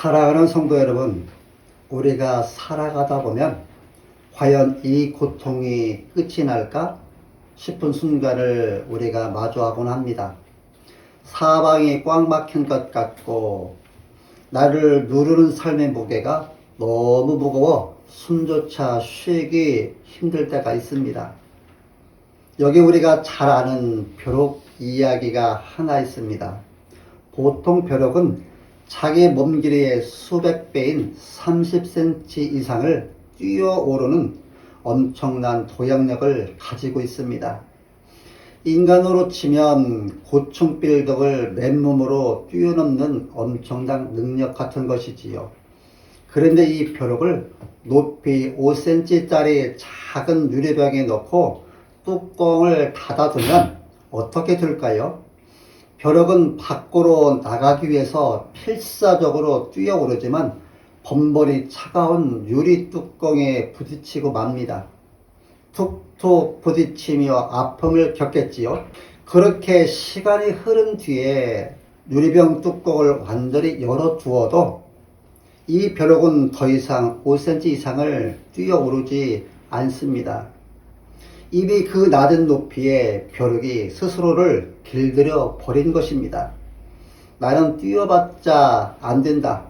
사랑하는 성도 여러분, 우리가 살아가다 보면 과연 이 고통이 끝이 날까 싶은 순간을 우리가 마주하곤 합니다. 사방이 꽉 막힌 것 같고 나를 누르는 삶의 무게가 너무 무거워 숨조차 쉬기 힘들 때가 있습니다. 여기 우리가 잘 아는 벼룩 이야기가 하나 있습니다. 보통 벼룩은 자기 몸 길이의 수백 배인 30cm 이상을 뛰어오르는 엄청난 도약력을 가지고 있습니다. 인간으로 치면 고층빌딩을 맨몸으로 뛰어넘는 엄청난 능력 같은 것이지요. 그런데 이 벼룩을 높이 5cm짜리 작은 유리병에 넣고 뚜껑을 닫아두면 어떻게 될까요? 벼룩은 밖으로 나가기 위해서 필사적으로 뛰어오르지만 번번이 차가운 유리 뚜껑에 부딪히고 맙니다. 툭툭 부딪히며 아픔을 겪겠지요. 그렇게 시간이 흐른 뒤에 유리병 뚜껑을 완전히 열어두어도 이 벼룩은 더 이상 5cm 이상을 뛰어오르지 않습니다. 이미 그 낮은 높이에 벼룩이 스스로를 길들여 버린 것입니다. 나는 뛰어봤자 안 된다.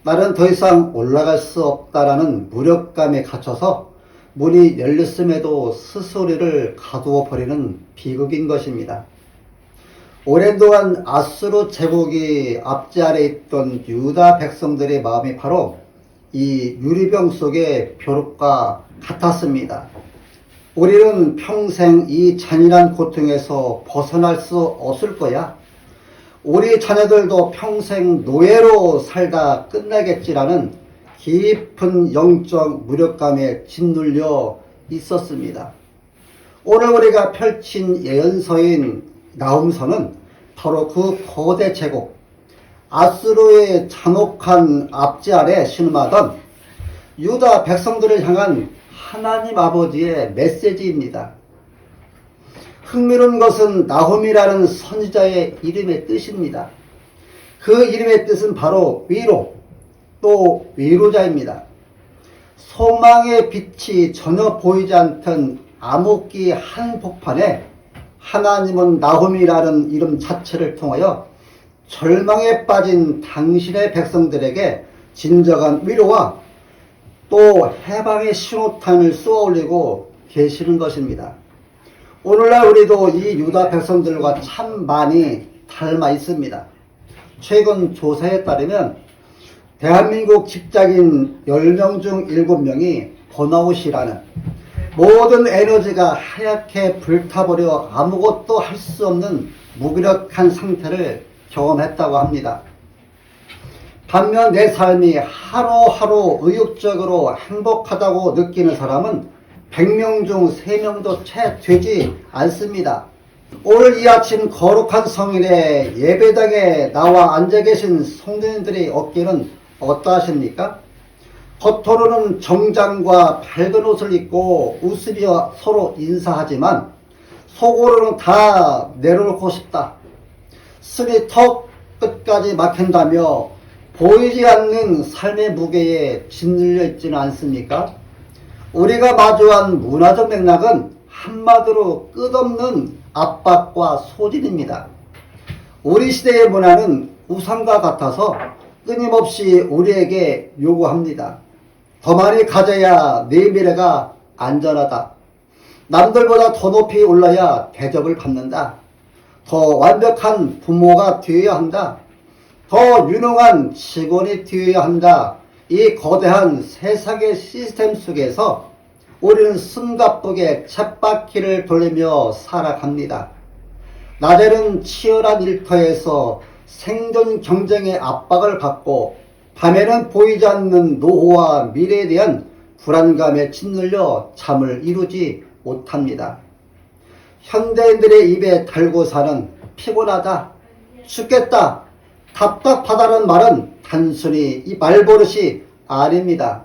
나는 더 이상 올라갈 수 없다라는 무력감에 갇혀서 문이 열렸음에도 스스로를 가두어 버리는 비극인 것입니다. 오랜 동안 아수르 제국이 앞지 아래 있던 유다 백성들의 마음이 바로 이 유리병 속의 벼룩과 같았습니다. 우리는 평생 이 잔인한 고통에서 벗어날 수 없을 거야. 우리 자녀들도 평생 노예로 살다 끝나겠지라는 깊은 영적 무력감에 짓눌려 있었습니다. 오늘 우리가 펼친 예언서인 나훔서는 바로 그 거대 제국 아수르의 잔혹한 압제 아래 신음하던 유다 백성들을 향한 하나님 아버지의 메시지입니다. 흥미로운 것은 나홈이라는 선지자의 이름의 뜻입니다. 그 이름의 뜻은 바로 위로, 또 위로자입니다. 소망의 빛이 전혀 보이지 않던 암흑기 한복판에 하나님은 나홈이라는 이름 자체를 통하여 절망에 빠진 당신의 백성들에게 진정한 위로와 또 해방의 신호탄을 쏘아올리고 계시는 것입니다. 오늘날 우리도 이 유다 백성들과 참 많이 닮아 있습니다. 최근 조사에 따르면 대한민국 직장인 10명 중 7명이 번아웃이라는 모든 에너지가 하얗게 불타버려 아무것도 할 수 없는 무기력한 상태를 경험했다고 합니다. 반면 내 삶이 하루하루 의욕적으로 행복하다고 느끼는 사람은 100명 중 3명도 채 되지 않습니다. 오늘 이 아침 거룩한 성일에 예배당에 나와 앉아 계신 성도님들의 어깨는 어떠하십니까? 겉으로는 정장과 밝은 옷을 입고 웃으며 서로 인사하지만 속으로는 다 내려놓고 싶다. 숨이 턱 끝까지 막힌다며 보이지 않는 삶의 무게에 짓눌려 있지는 않습니까? 우리가 마주한 문화적 맥락은 한마디로 끝없는 압박과 소진입니다. 우리 시대의 문화는 우상과 같아서 끊임없이 우리에게 요구합니다. 더 많이 가져야 내 미래가 안전하다. 남들보다 더 높이 올라야 대접을 받는다. 더 완벽한 부모가 되어야 한다. 더 유능한 직원이 되어야 한다. 이 거대한 세상의 시스템 속에서 우리는 숨가쁘게 쳇바퀴를 돌리며 살아갑니다. 낮에는 치열한 일터에서 생존 경쟁의 압박을 받고 밤에는 보이지 않는 노후와 미래에 대한 불안감에 짓눌려 잠을 이루지 못합니다. 현대인들의 입에 달고 사는 피곤하다, 죽겠다, 답답하다는 말은 단순히 이 말버릇이 아닙니다.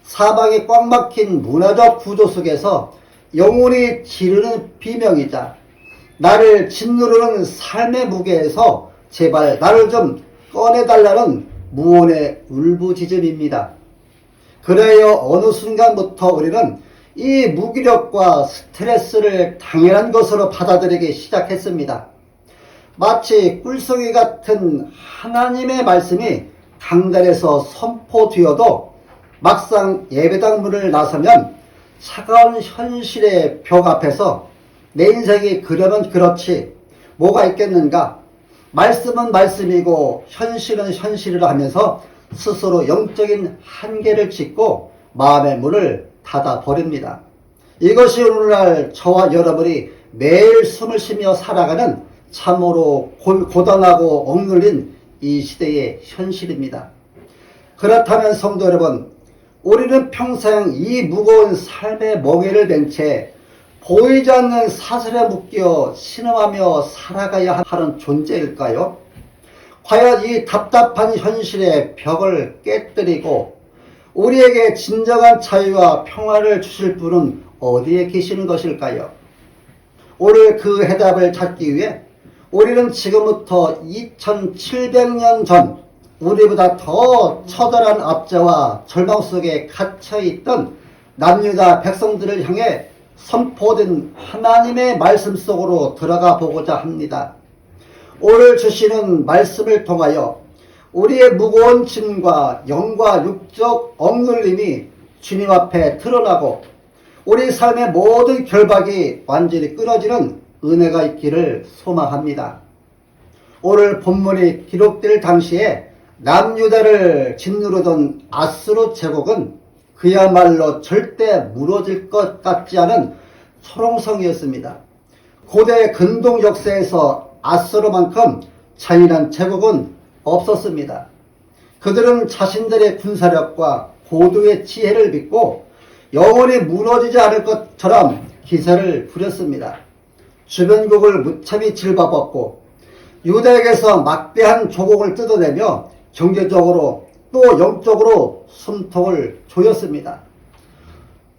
사방에 꽉 막힌 문화적 구조 속에서 영혼이 지르는 비명이자 나를 짓누르는 삶의 무게에서 제발 나를 좀 꺼내달라는 무언의 울부짖음입니다. 그래야 어느 순간부터 우리는 이 무기력과 스트레스를 당연한 것으로 받아들이기 시작했습니다. 마치 꿀송이 같은 하나님의 말씀이 강단에서 선포되어도 막상 예배당 문을 나서면 차가운 현실의 벽 앞에서 내 인생이 그러면 그렇지 뭐가 있겠는가, 말씀은 말씀이고 현실은 현실이라 하면서 스스로 영적인 한계를 짓고 마음의 문을 닫아버립니다. 이것이 오늘날 저와 여러분이 매일 숨을 쉬며 살아가는 참으로 고단하고 억눌린 이 시대의 현실입니다. 그렇다면 성도 여러분, 우리는 평생 이 무거운 삶의 멍에를 맨 채 보이지 않는 사슬에 묶여 신음하며 살아가야 하는 존재일까요? 과연 이 답답한 현실의 벽을 깨뜨리고 우리에게 진정한 자유와 평화를 주실 분은 어디에 계시는 것일까요? 오늘 그 해답을 찾기 위해 우리는 지금부터 2700년 전 우리보다 더 처절한 압제와 절망 속에 갇혀있던 남유다 백성들을 향해 선포된 하나님의 말씀 속으로 들어가 보고자 합니다. 오늘 주시는 말씀을 통하여 우리의 무거운 짐과 영과 육적 억눌림이 주님 앞에 드러나고 우리 삶의 모든 결박이 완전히 끊어지는 은혜가 있기를 소망합니다. 오늘 본문이 기록될 당시에 남유다를 짓누르던 아수르 제국은 그야말로 절대 무너질 것 같지 않은 초롱성이었습니다. 고대 근동 역사에서 아수르만큼 잔인한 제국은 없었습니다. 그들은 자신들의 군사력과 고도의 지혜를 믿고 영원히 무너지지 않을 것처럼 기세를 부렸습니다. 주변국을 무참히 질밟았고 유다에게서 막대한 조공을 뜯어내며 경제적으로 또 영적으로 숨통을 조였습니다.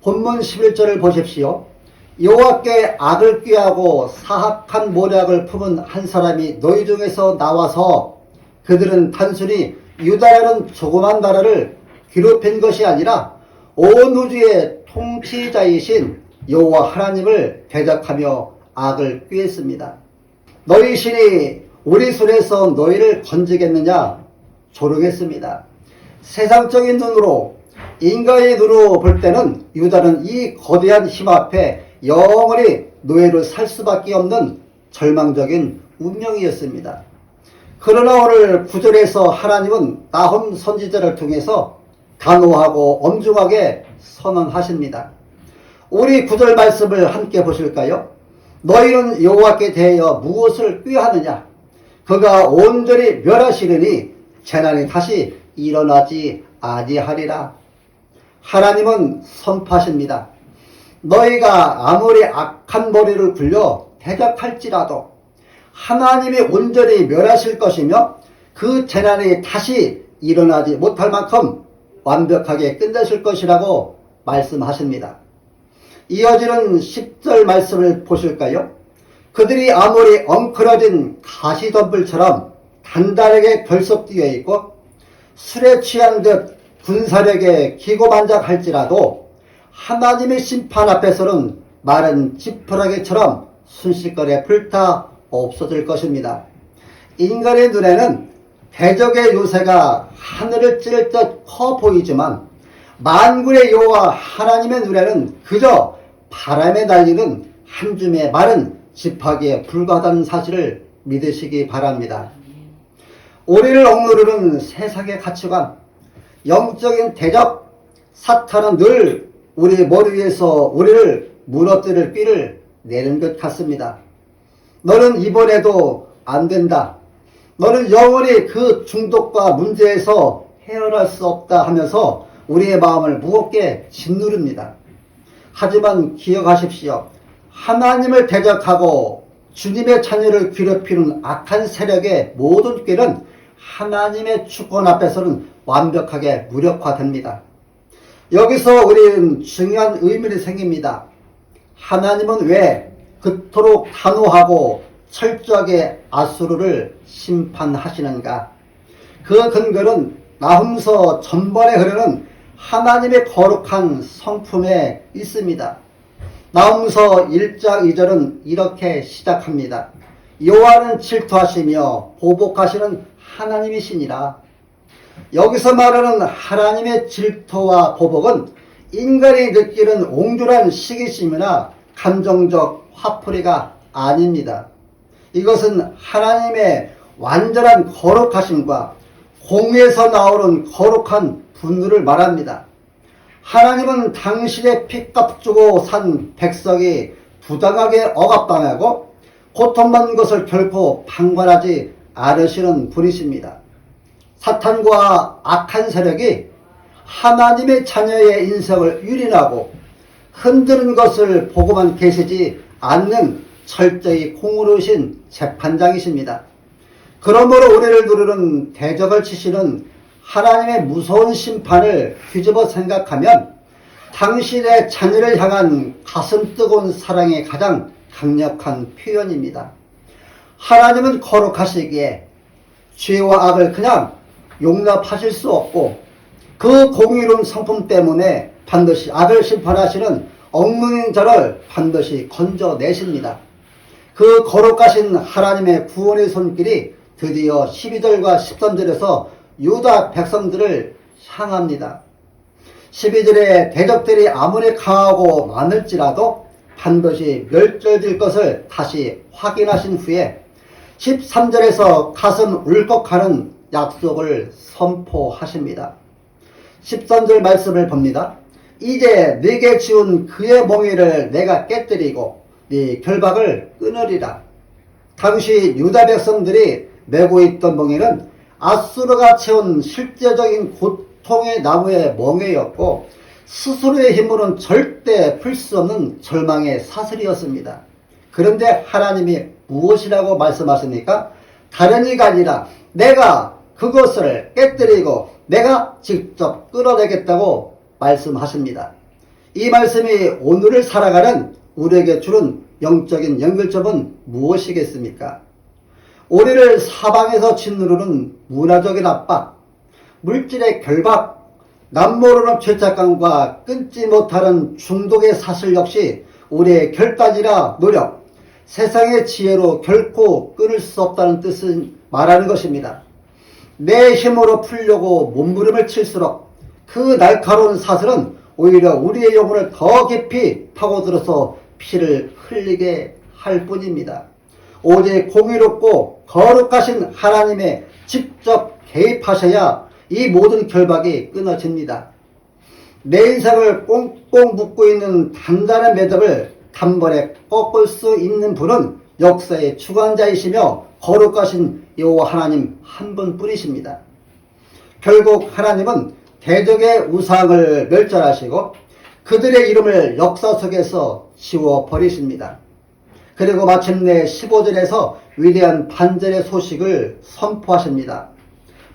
본문 11절을 보십시오. 여호와께 악을 꾀하고 사악한 모략을 품은 한 사람이 너희 중에서 나와서 그들은 단순히 유다라는 조그만 나라를 괴롭힌 것이 아니라 온 우주의 통치자이신 여호와 하나님을 대적하며 악을 꾀했습니다. 너희 신이 우리 손에서 너희를 건지겠느냐 조르겠습니다. 세상적인 눈으로, 인간의 눈으로 볼 때는 유다는 이 거대한 힘 앞에 영원히 노예로 살 수밖에 없는 절망적인 운명이었습니다. 그러나 오늘 9절에서 하나님은 나홈 선지자를 통해서 단호하고 엄중하게 선언하십니다. 우리 9절 말씀을 함께 보실까요? 너희는 여호와께 대하여 무엇을 꾀하느냐? 그가 온전히 멸하시리니 재난이 다시 일어나지 아니하리라. 하나님은 선포하십니다. 너희가 아무리 악한 머리를 굴려 대적할지라도 하나님이 온전히 멸하실 것이며 그 재난이 다시 일어나지 못할 만큼 완벽하게 끝내실 것이라고 말씀하십니다. 이어지는 10절 말씀을 보실까요? 그들이 아무리 엉클어진 가시덤불처럼 단단하게 결속되어 있고 술에 취한 듯 군사력에 기고만장할지라도 하나님의 심판 앞에서는 마른 지푸라기처럼 순식간에 불타 없어질 것입니다. 인간의 눈에는 대적의 요새가 하늘을 찌를 듯 커 보이지만 만군의 여호와 하나님의 눈에는 그저 바람에 날리는 한 줌의 마른 지파기에 불과하다는 사실을 믿으시기 바랍니다. 우리를 억누르는 세상의 가치관, 영적인 대적, 사탄은 늘 우리 머리 위에서 우리를 무너뜨릴 꾀를 내는 것 같습니다. 너는 이번에도 안 된다. 너는 영원히 그 중독과 문제에서 헤어날 수 없다 하면서 우리의 마음을 무겁게 짓누릅니다. 하지만 기억하십시오. 하나님을 대적하고 주님의 자녀를 괴롭히는 악한 세력의 모든 꾀는 하나님의 주권 앞에서는 완벽하게 무력화됩니다. 여기서 우리는 중요한 의문이 생깁니다. 하나님은 왜 그토록 단호하고 철저하게 아수르를 심판하시는가? 그 근거는 나훔서 전번에 흐르는 하나님의 거룩한 성품에 있습니다. 나훔서 1장 2절은 이렇게 시작합니다. 여호와는 질투하시며 보복하시는 하나님이시니라. 여기서 말하는 하나님의 질투와 보복은 인간이 느끼는 옹졸한 시기심이나 감정적 화풀이가 아닙니다. 이것은 하나님의 완전한 거룩하심과 공에서 나오는 거룩한 분노를 말합니다. 하나님은 당신의 핏값 주고 산 백성이 부당하게 억압당하고 고통받는 것을 결코 방관하지 않으시는 분이십니다. 사탄과 악한 세력이 하나님의 자녀의 인생을 유린하고 흔드는 것을 보고만 계시지 않는 철저히 공의로우신 재판장이십니다. 그러므로 우리를 누르는 대적을 치시는 하나님의 무서운 심판을 뒤집어 생각하면 당신의 자녀를 향한 가슴 뜨거운 사랑의 가장 강력한 표현입니다. 하나님은 거룩하시기에 죄와 악을 그냥 용납하실 수 없고 그 공의로운 성품 때문에 반드시 악을 심판하시는 엉망인 자를 반드시 건져내십니다. 그 거룩하신 하나님의 구원의 손길이 드디어 12절과 13절에서 유다 백성들을 향합니다. 12절에 대적들이 아무리 강하고 많을지라도 반드시 멸절될 것을 다시 확인하신 후에 13절에서 가슴 울컥하는 약속을 선포하십니다. 13절 말씀을 봅니다. 이제 네게 지운 그의 몽에를 내가 깨뜨리고 네 결박을 끊으리라. 당시 유다 백성들이 메고 있던 멍에는 아수르가 채운 실제적인 고통의 나무의 멍에였고 스스로의 힘으로는 절대 풀 수 없는 절망의 사슬이었습니다. 그런데 하나님이 무엇이라고 말씀하십니까? 다른 이가 아니라 내가 그것을 깨뜨리고 내가 직접 끌어내겠다고 말씀하십니다. 이 말씀이 오늘을 살아가는 우리에게 주는 영적인 연결점은 무엇이겠습니까? 우리를 사방에서 짓누르는 문화적인 압박, 물질의 결박, 남모르는 죄책감과 끊지 못하는 중독의 사슬 역시 우리의 결단이나 노력, 세상의 지혜로 결코 끊을 수 없다는 뜻을 말하는 것입니다. 내 힘으로 풀려고 몸부림을 칠수록 그 날카로운 사슬은 오히려 우리의 영혼을 더 깊이 파고들어서 피를 흘리게 할 뿐입니다. 오직 공의롭고 거룩하신 하나님의 직접 개입하셔야 이 모든 결박이 끊어집니다. 내 인생을 꽁꽁 묶고 있는 단단한 매듭을 단번에 꺾을 수 있는 분은 역사의 주관자이시며 거룩하신 여호와 하나님 한 분뿐이십니다. 결국 하나님은 대적의 우상을 멸절하시고 그들의 이름을 역사 속에서 지워버리십니다. 그리고 마침내 15절에서 위대한 반전의 소식을 선포하십니다.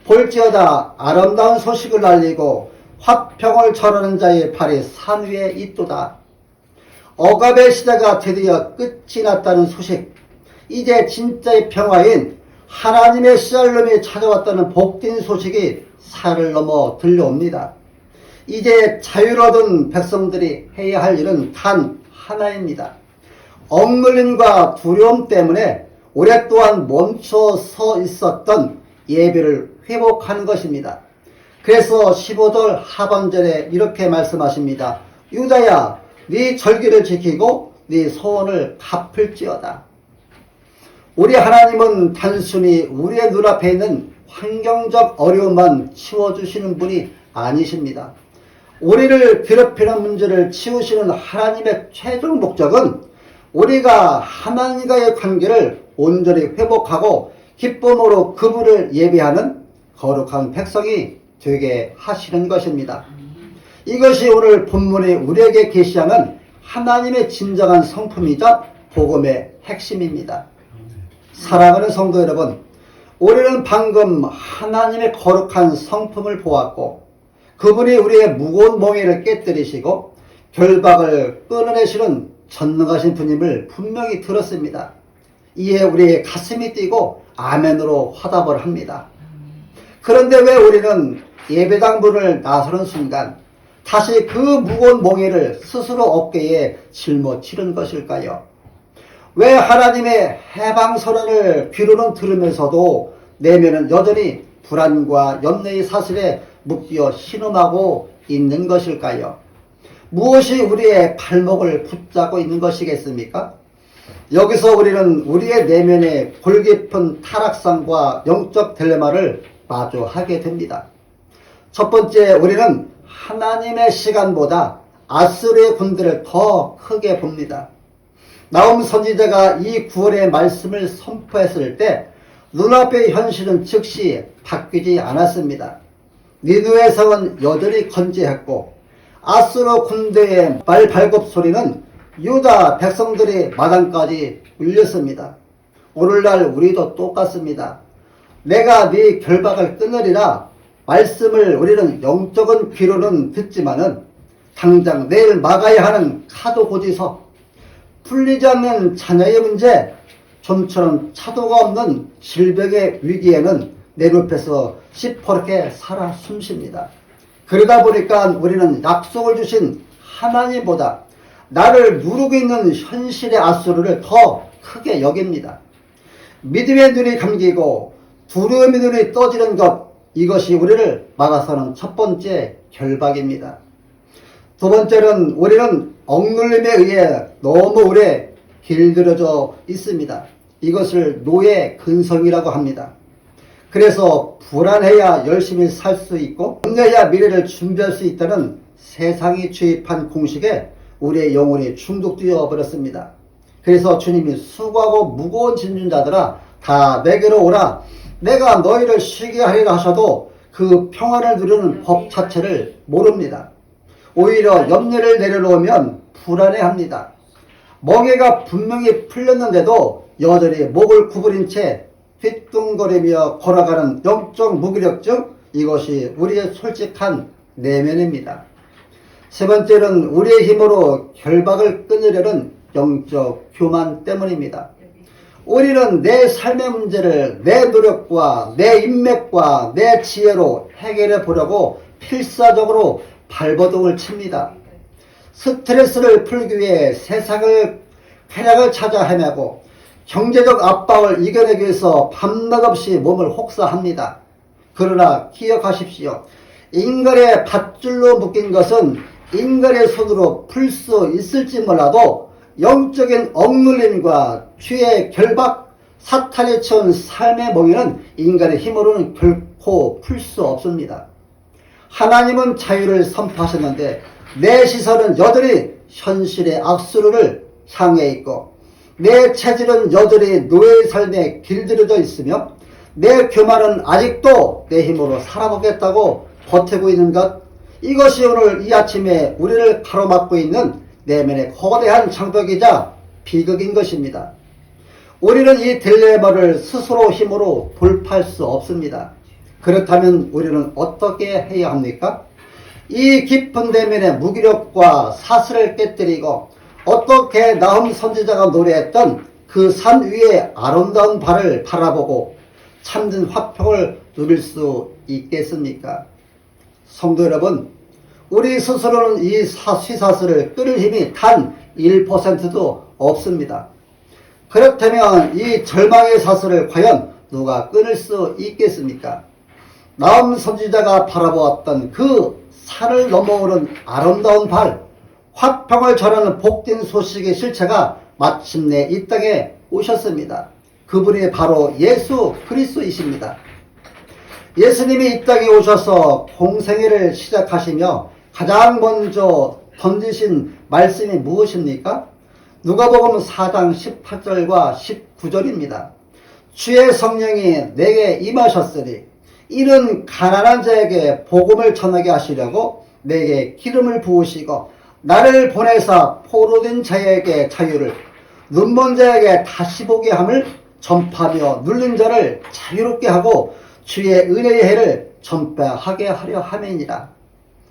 볼지어다 아름다운 소식을 알리고 화평을 전하는 자의 팔이 산 위에 있도다. 억압의 시대가 드디어 끝이 났다는 소식, 이제 진짜의 평화인 하나님의 샬롬이 찾아왔다는 복된 소식이 산을 넘어 들려옵니다. 이제 자유를 얻은 백성들이 해야 할 일은 단 하나입니다. 억눌림과 두려움 때문에 오랫동안 멈춰 서 있었던 예배를 회복하는 것입니다. 그래서 15절 하반절에 이렇게 말씀하십니다. 유다야, 네 절기를 지키고 네 소원을 갚을지어다. 우리 하나님은 단순히 우리의 눈앞에 있는 환경적 어려움만 치워주시는 분이 아니십니다. 우리를 괴롭히는 문제를 치우시는 하나님의 최종 목적은 우리가 하나님과의 관계를 온전히 회복하고 기쁨으로 그분을 예배하는 거룩한 백성이 되게 하시는 것입니다. 이것이 오늘 본문이 우리에게 계시하는 하나님의 진정한 성품이자 복음의 핵심입니다. 사랑하는 성도 여러분, 우리는 방금 하나님의 거룩한 성품을 보았고 그분이 우리의 무거운 멍에를 깨뜨리시고 결박을 끊어내시는 전능하신 분임을 분명히 들었습니다. 이에 우리의 가슴이 뛰고 아멘으로 화답을 합니다. 그런데 왜 우리는 예배당 문을 나서는 순간 다시 그 무거운 몽해를 스스로 어깨에 짊어지는 것일까요? 왜 하나님의 해방 선언을 귀로는 들으면서도 내면은 여전히 불안과 염려의 사슬에 묶여 신음하고 있는 것일까요? 무엇이 우리의 발목을 붙잡고 있는 것이겠습니까? 여기서 우리는 우리의 내면의 골깊은 타락성과 영적 딜레마를 마주하게 됩니다. 첫 번째, 우리는 하나님의 시간보다 아수르의 군대를 더 크게 봅니다. 나홈 선지자가 이 구원의 말씀을 선포했을 때 눈앞의 현실은 즉시 바뀌지 않았습니다. 니느웨 성은 여전히 건재했고 아수르 군대의 말발굽 소리는 유다 백성들의 마당까지 울렸습니다. 오늘날 우리도 똑같습니다. 내가 네 결박을 끊으리라 말씀을 우리는 영적인 귀로는 듣지만은 당장 내일 막아야 하는 카드 고지서, 풀리지 않는 자녀의 문제, 좀처럼 차도가 없는 질병의 위기에는 내 눈앞에서 시퍼렇게 살아 숨쉽니다. 그러다 보니까 우리는 약속을 주신 하나님보다 나를 누르고 있는 현실의 아수르를 더 크게 여깁니다. 믿음의 눈이 감기고 두려움의 눈이 떠지는 것, 이것이 우리를 막아서는 첫 번째 결박입니다. 두 번째는 우리는 억눌림에 의해 너무 오래 길들여져 있습니다. 이것을 노예 근성이라고 합니다. 그래서 불안해야 열심히 살 수 있고 염려해야 미래를 준비할 수 있다는 세상이 주입한 공식에 우리의 영혼이 중독되어 버렸습니다. 그래서 주님이 수고하고 무거운 짐진 자들아 다 내게로 오라, 내가 너희를 쉬게 하리라 하셔도 그 평안을 누리는 법 자체를 모릅니다. 오히려 염려를 내려놓으면 불안해합니다. 멍에가 분명히 풀렸는데도 여전히 목을 구부린 채 휘뚱거리며 걸어가는 영적 무기력증, 이것이 우리의 솔직한 내면입니다. 세 번째는 우리의 힘으로 결박을 끊으려는 영적 교만 때문입니다. 우리는 내 삶의 문제를 내 노력과 내 인맥과 내 지혜로 해결해 보려고 필사적으로 발버둥을 칩니다. 스트레스를 풀기 위해 세상을 쾌락을 찾아 헤매고 경제적 압박을 이겨내기 위해서 밤낮 없이 몸을 혹사합니다. 그러나 기억하십시오. 인간의 밧줄로 묶인 것은 인간의 손으로 풀 수 있을지 몰라도 영적인 억눌림과 죄의 결박, 사탄이 채운 삶의 몽에는 인간의 힘으로는 결코 풀 수 없습니다. 하나님은 자유를 선포하셨는데 내 시선은 여전히 현실의 악수를 향해 있고 내 체질은 여전히 노예의 삶에 길들여져 있으며 내 교만은 아직도 내 힘으로 살아보겠다고 버티고 있는 것, 이것이 오늘 이 아침에 우리를 가로막고 있는 내면의 거대한 장벽이자 비극인 것입니다. 우리는 이 딜레마를 스스로 힘으로 돌파할 수 없습니다. 그렇다면 우리는 어떻게 해야 합니까? 이 깊은 내면의 무기력과 사슬을 깨뜨리고 어떻게 나홈 선지자가 노래했던 그 산 위의 아름다운 발을 바라보고 참된 화평을 누릴 수 있겠습니까? 성도 여러분, 우리 스스로는 이 쇠사슬을 끊을 힘이 단 1%도 없습니다. 그렇다면 이 절망의 사슬을 과연 누가 끊을 수 있겠습니까? 나홈 선지자가 바라보았던 그 산을 넘어오는 아름다운 발, 화평을 전하는 복된 소식의 실체가 마침내 이 땅에 오셨습니다. 그분이 바로 예수 그리스도이십니다. 예수님이 이 땅에 오셔서 공생애를 시작하시며 가장 먼저 던지신 말씀이 무엇입니까? 누가복음 4장 18절과 19절입니다. 주의 성령이 내게 임하셨으니 이는 가난한 자에게 복음을 전하게 하시려고 내게 기름을 부으시고 나를 보내사 포로된 자에게 자유를, 눈먼 자에게 다시 보게 함을 전파하며 눌린 자를 자유롭게 하고 주의 은혜의 해를 전파하게 하려 함이니라.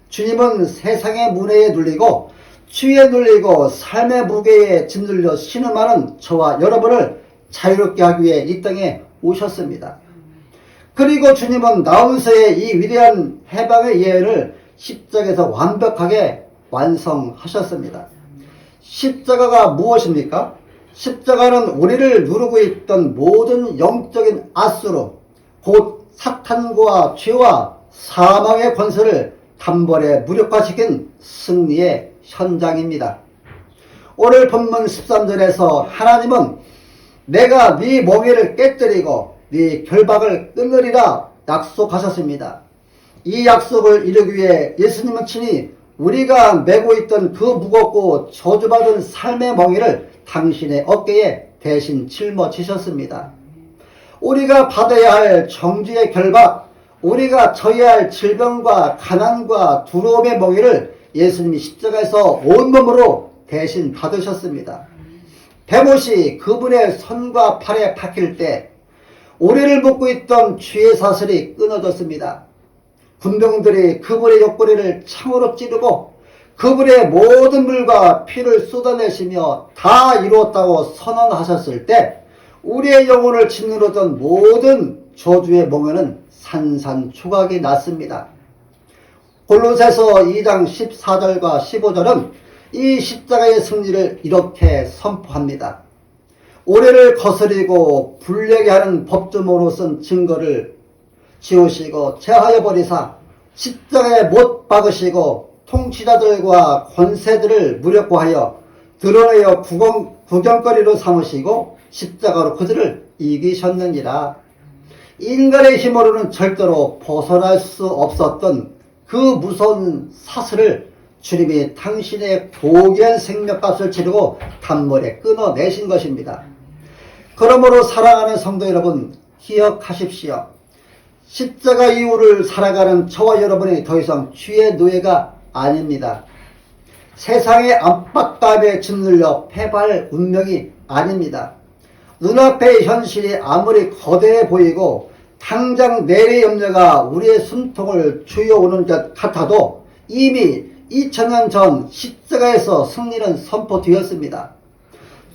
주님은 세상의 문화에 눌리고 주에 눌리고 삶의 무게에 짓눌려 신음하는 저와 여러분을 자유롭게 하기 위해 이 땅에 오셨습니다. 그리고 주님은 나홈서의 이 위대한 해방의 예언을 십자가에서 완벽하게 완성하셨습니다. 십자가가 무엇입니까? 십자가는 우리를 누르고 있던 모든 영적인 앗수로 곧 사탄과 죄와 사망의 권세를 단번에 무력화시킨 승리의 현장입니다. 오늘 본문 13절에서 하나님은 내가 네 멍에를 깨뜨리고 네 결박을 끊으리라 약속하셨습니다. 이 약속을 이루기 위해 예수님은 친히 우리가 메고 있던 그 무겁고 저주받은 삶의 멍에를 당신의 어깨에 대신 짊어지셨습니다. 우리가 받아야 할 정죄의 결박, 우리가 져야 할 질병과 가난과 두려움의 멍에를 예수님이 십자가에서 온몸으로 대신 받으셨습니다. 대못이 그분의 손과 팔에 박힐 때 우리를 묶고 있던 죄의 사슬이 끊어졌습니다. 군병들이 그분의 옆구리를 창으로 찌르고 그분의 모든 물과 피를 쏟아내시며 다 이루었다고 선언하셨을 때 우리의 영혼을 짓누르던 모든 저주의 멍에는 산산조각이 났습니다. 골로새서 2장 14절과 15절은 이 십자가의 승리를 이렇게 선포합니다. 우리를 거스리고 불리게 하는 법조문으로 쓴 증거를 지우시고 제하여 버리사 십자가에 못 박으시고 통치자들과 권세들을 무력화하여 드러내어 구경거리로 삼으시고 십자가로 그들을 이기셨느니라. 인간의 힘으로는 절대로 벗어날 수 없었던 그 무서운 사슬을 주님이 당신의 고귀한 생명값을 치르고 단번에 끊어내신 것입니다. 그러므로 사랑하는 성도 여러분, 기억하십시오. 십자가 이후를 살아가는 저와 여러분이 더 이상 죄의 노예가 아닙니다. 세상의 압박감에 짓눌려 패배할 운명이 아닙니다. 눈앞의 현실이 아무리 거대해 보이고 당장 내일의 염려가 우리의 숨통을 조여오는 것 같아도 이미 2000년 전 십자가에서 승리는 선포되었습니다.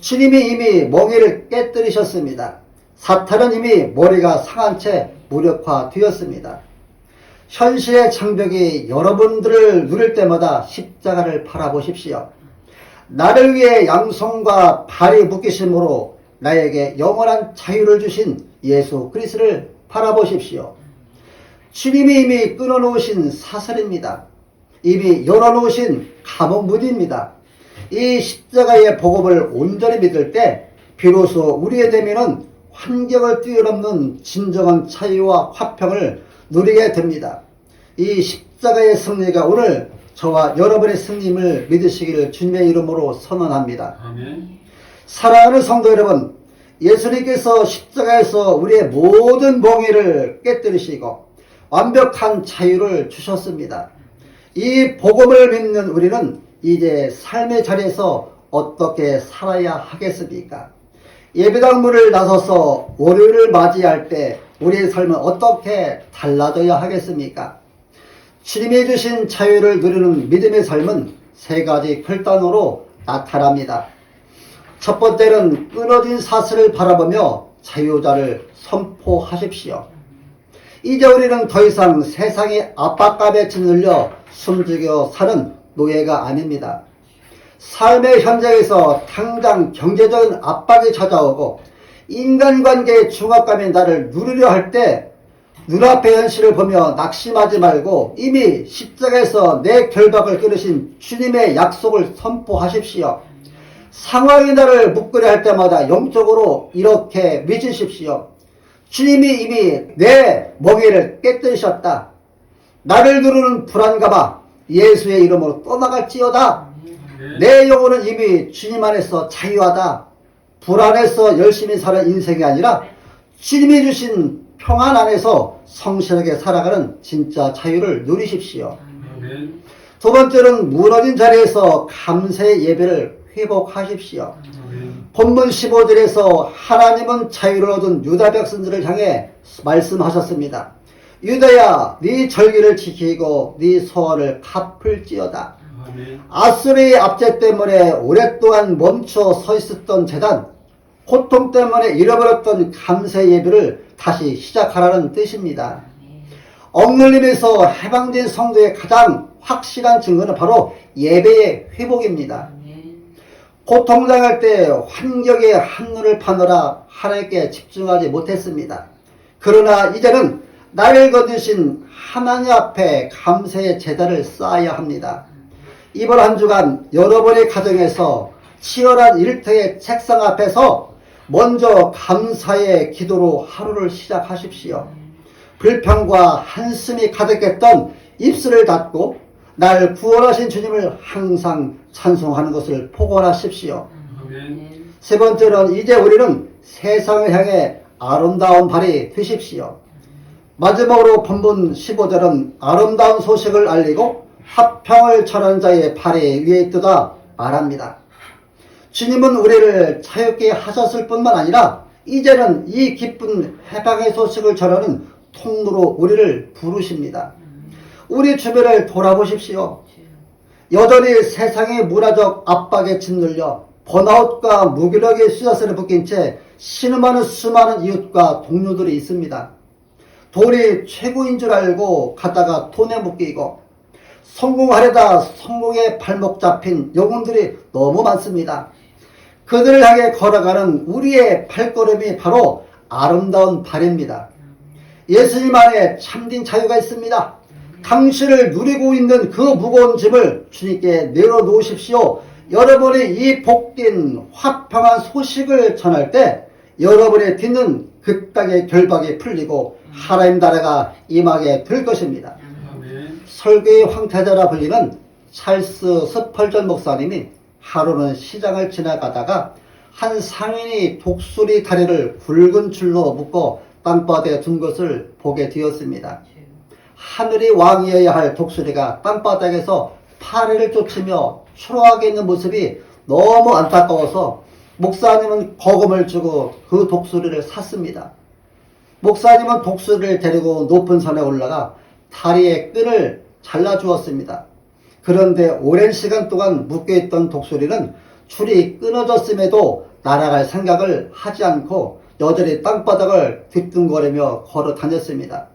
주님이 이미 멍에를 깨뜨리셨습니다. 사탄은 이미 머리가 상한 채 무력화되었습니다. 현실의 장벽이 여러분들을 누릴 때마다 십자가를 바라보십시오. 나를 위해 양손과 발이 묶이심으로 나에게 영원한 자유를 주신 예수 그리스도를 바라보십시오. 주님이 이미 끊어놓으신 사슬입니다. 이미 열어놓으신 감옥문입니다. 이 십자가의 복음을 온전히 믿을 때 비로소 우리의 대면은 환경을 뛰어넘는 진정한 자유와 화평을 누리게 됩니다. 이 십자가의 승리가 오늘 저와 여러분의 승리임을 믿으시기를 주님의 이름으로 선언합니다. 아멘. 사랑하는 성도 여러분, 예수님께서 십자가에서 우리의 모든 멍에를 깨뜨리시고 완벽한 자유를 주셨습니다. 이 복음을 믿는 우리는 이제 삶의 자리에서 어떻게 살아야 하겠습니까? 예배당 문을 나서서 월요일을 맞이할 때 우리의 삶은 어떻게 달라져야 하겠습니까? 주님이 주신 자유를 누리는 믿음의 삶은 세 가지 결단으로 나타납니다. 첫 번째는 끊어진 사슬을 바라보며 자유자를 선포하십시오. 이제 우리는 더 이상 세상의 압박감에 짓눌려 숨죽여 사는 노예가 아닙니다. 삶의 현장에서 당장 경제적인 압박이 찾아오고 인간관계의 중압감이 나를 누르려 할 때 눈앞의 현실을 보며 낙심하지 말고 이미 십자가에서 내 결박을 끊으신 주님의 약속을 선포하십시오. 상황이 나를 묶으려 할 때마다 영적으로 이렇게 믿으십시오. 주님이 이미 내 멍에를 깨뜨리셨다. 나를 누르는 불안감아 예수의 이름으로 떠나갈지어다. 내 영혼은 이미 주님 안에서 자유하다. 불안해서 열심히 사는 인생이 아니라 주님이 주신 평안 안에서 성실하게 살아가는 진짜 자유를 누리십시오. 두 번째는 무너진 자리에서 감사의 예배를 회복하십시오. 본문 15절에서 하나님은 자유를 얻은 유다 백성들을 향해 말씀하셨습니다. 유다야, 네 절기를 지키고 네 소원을 갚을지어다. 아수르의 압제 때문에 오랫동안 멈춰 서 있었던 제단, 고통 때문에 잃어버렸던 감사 예배를 다시 시작하라는 뜻입니다. 억눌림에서 해방된 성도의 가장 확실한 증거는 바로 예배의 회복입니다. 고통당할 때 환경에 한눈을 파느라 하나님께 집중하지 못했습니다. 그러나 이제는 나를 거두신 하나님 앞에 감사의 제단을 쌓아야 합니다. 이번 한 주간 여러분의 가정에서 치열한 일터의 책상 앞에서 먼저 감사의 기도로 하루를 시작하십시오. 불평과 한숨이 가득했던 입술을 닫고 날 구원하신 주님을 항상 찬송하는 것을 포기하십시오. 세 번째는 이제 우리는 세상을 향해 아름다운 발이 되십시오. 마지막으로 본문 15절은 아름다운 소식을 알리고 화평을 전하는 자의 발이 위에 있도다 말합니다. 주님은 우리를 자유케 하셨을 뿐만 아니라 이제는 이 기쁜 해방의 소식을 전하는 통로로 우리를 부르십니다. 우리 주변을 돌아보십시오. 여전히 세상의 문화적 압박에 짓눌려 번아웃과 무기력의 수자선에 묶인 채 신음하는 수많은 이웃과 동료들이 있습니다. 돈이 최고인 줄 알고 가다가 돈에 묶이고 성공하려다 성공에 발목 잡힌 영혼들이 너무 많습니다. 그들을 향해 걸어가는 우리의 발걸음이 바로 아름다운 발입니다. 예수님 안에 참된 자유가 있습니다. 당신을 누리고 있는 그 무거운 짐을 주님께 내려놓으십시오. 여러분이 이 복된 화평한 소식을 전할 때 여러분의 뒤는 극강의 결박이 풀리고 하나님 나라가 임하게 될 것입니다. 설교의 황태자라 불리는 찰스 스펄전 목사님이 하루는 시장을 지나가다가 한 상인이 독수리 다리를 굵은 줄로 묶어 땅바닥에 둔 것을 보게 되었습니다. 하늘이 왕이어야 할 독수리가 땅바닥에서 파래를 쫓으며 초라하게 있는 모습이 너무 안타까워서 목사님은 거금을 주고 그 독수리를 샀습니다. 목사님은 독수리를 데리고 높은 산에 올라가 다리의 끈을 잘라주었습니다. 그런데 오랜 시간 동안 묶여있던 독수리는 줄이 끊어졌음에도 날아갈 생각을 하지 않고 여전히 땅바닥을 뒤뚱거리며 걸어 다녔습니다.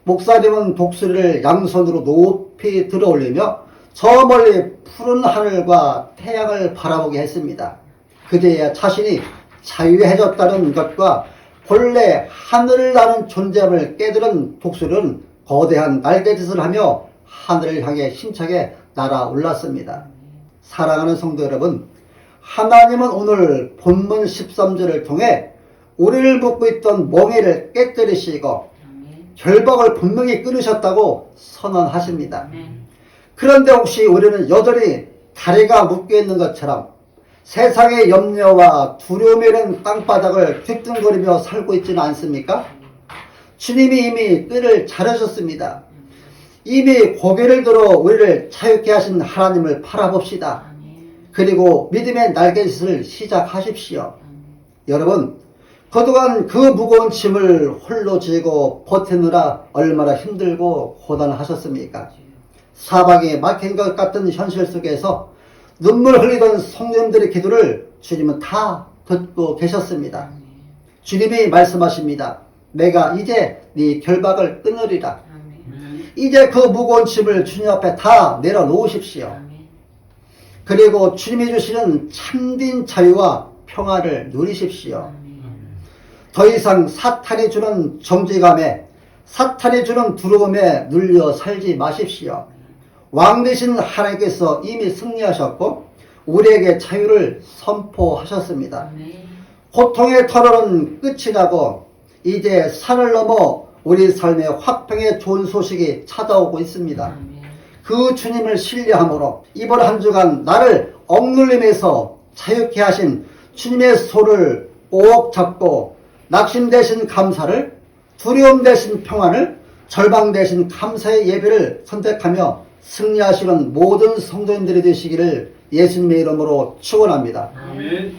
목사님은 독수리를 양손으로 높이 들어 올리며 저 멀리 푸른 하늘과 태양을 바라보게 했습니다. 그제야 자신이 자유해졌다는 것과 본래 하늘을 나는 존재함을 깨달은 독수리는 거대한 날개짓을 하며 하늘을 향해 힘차게 날아올랐습니다. 사랑하는 성도 여러분, 하나님은 오늘 본문 13절을 통해 우리를 묶고 있던 멍에를 깨뜨리시고 결박을 분명히 끊으셨다고 선언하십니다. 그런데 혹시 우리는 여전히 다리가 묶여있는 것처럼 세상의 염려와 두려움에는 땅바닥을 뒤뚱거리며 살고 있지는 않습니까? 주님이 이미 끈을 자르셨습니다. 이미 고개를 들어 우리를 자유케 하신 하나님을 바라봅시다. 그리고 믿음의 날개짓을 시작하십시오. 여러분, 그동안 그 무거운 짐을 홀로 지고 버티느라 얼마나 힘들고 고단하셨습니까? 사방에 막힌 것 같은 현실 속에서 눈물 흘리던 성도님들의 기도를 주님은 다 듣고 계셨습니다. 주님이 말씀하십니다. 내가 이제 네 결박을 끊으리라. 이제 그 무거운 짐을 주님 앞에 다 내려놓으십시오. 그리고 주님이 주시는 참된 자유와 평화를 누리십시오. 더 이상 사탄이 주는 정죄감에, 사탄이 주는 두려움에 눌려 살지 마십시오. 왕 되신 하나님께서 이미 승리하셨고 우리에게 자유를 선포하셨습니다. 고통의 터널은 끝이 나고 이제 산을 넘어 우리 삶의 화평의 좋은 소식이 찾아오고 있습니다. 그 주님을 신뢰함으로 이번 한 주간 나를 억눌림에서 자유케 하신 주님의 손을 꼭 잡고 낙심 대신 감사를, 두려움 대신 평안을, 절망 대신 감사의 예배를 선택하며 승리하시는 모든 성도님들이 되시기를 예수님의 이름으로 축원합니다. 아멘.